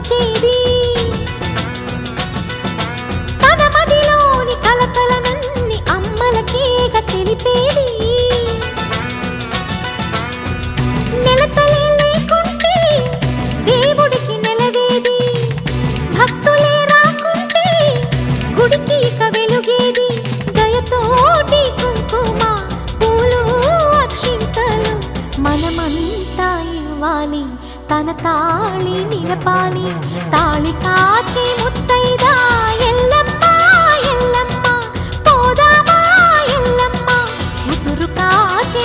పంచేది తన మదిలోని కలకలనన్ని అమ్మలకేగ తెలిపేది నెలతలే లేకుంటే దేవుడికి నెలవేది భక్తులే రాకుంటే గుడికి ఇక వెలుగేది దయతోటి కుంకుమ పూలు అక్షింతలు మనమంతా ఇవ్వాలి తన తాళి నిలపాలి తాళి కాచి ముత్తైదా ఎల్లమ్మ ఎల్లమ్మ పోదామా ఎల్లమ్మ ముసురు కాచి